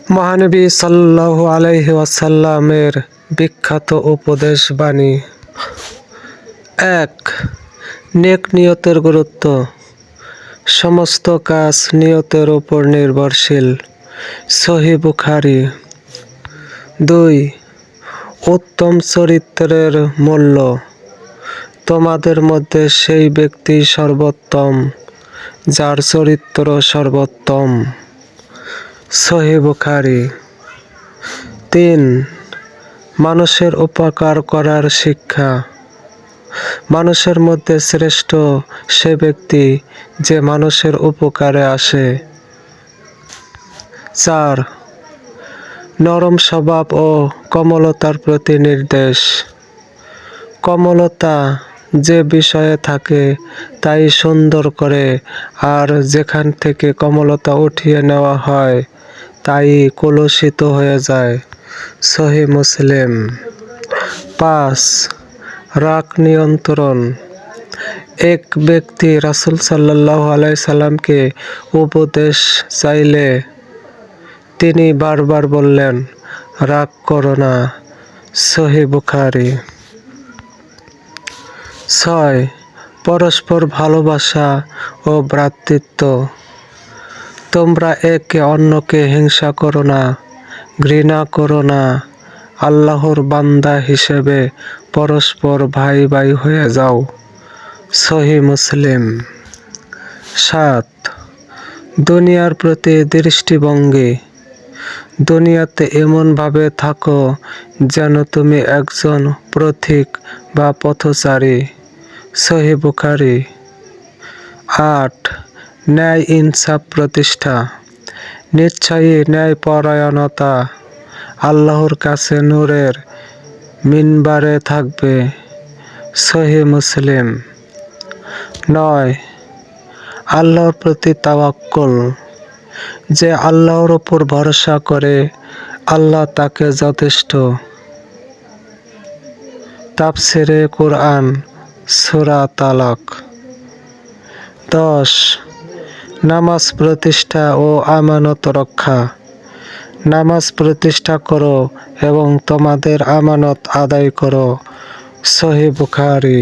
মহানবী সাল্লাল্লাহু আলাইহি ওয়াসাল্লামের বিখ্যাত উপদেশ বাণী। ১. নেক নিয়তের গুরুত্ব। সমস্ত কাজ নিয়তের উপর নির্ভরশীল। সহিহ বুখারী। ২. উত্তম চরিত্রের মূল্য। তোমাদের মধ্যে সেই ব্যক্তি সর্বোত্তম যার চরিত্র সর্বোত্তম। সহিহ বুখারী। ৩. মানুষের উপকার করার শিক্ষা। মানুষের মধ্যে শ্রেষ্ঠ সে ব্যক্তি যে মানুষের উপকারে আসে। ৪. নরম স্বভাব ও কোমলতার প্রতি নির্দেশ। কোমলতা যে বিষয়ে থাকে তাই সুন্দর করে, আর যেখান থেকে কোমলতা উঠিয়ে নেওয়া হয় তাই কলুষিত হয়ে যায়। সহিহ মুসলিম। ৫. রাগ নিয়ন্ত্রণ। এক ব্যক্তি রাসূল সাল্লাল্লাহু আলাইহি সাল্লামকে উপদেশ চাইলে তিনি বারবার বললেন, রাগ করো না। সহিহ বুখারী। ৬. পরস্পর ভালোবাসা ও ভ্রাতৃত্ব। তোমরা একে অন্যকে হিংসা করো না, ঘৃণা করো না। আল্লাহর বান্দা হিসেবে পরস্পর ভাই ভাই হয়ে যাও। সহিহ মুসলিম। ৭. দুনিয়ার প্রতি দৃষ্টিভঙ্গি। দুনিয়াতে এমনভাবে থাকো যেন তুমি একজন পথিক বা পথচারী। সহিহ বুখারী। ৮. ন্যায় ইনসাফ প্রতিষ্ঠা। নিশ্চয়ই ন্যায়পরায়ণতা আল্লাহর কাছে নূরের মিনবারে থাকবে। সহিহ মুসলিম। ৯. আল্লাহর প্রতি তাওয়াক্কুল। যে আল্লাহর উপর ভরসা করে আল্লাহ তাকে যথেষ্ট। তাফসীরে কুরআন সূরা তালাক। ১০. নামাজ প্রতিষ্ঠা ও আমানত রক্ষা। নামাজ প্রতিষ্ঠা করো এবং তোমাদের আমানত আদায় করো। সহিহ বুখারী।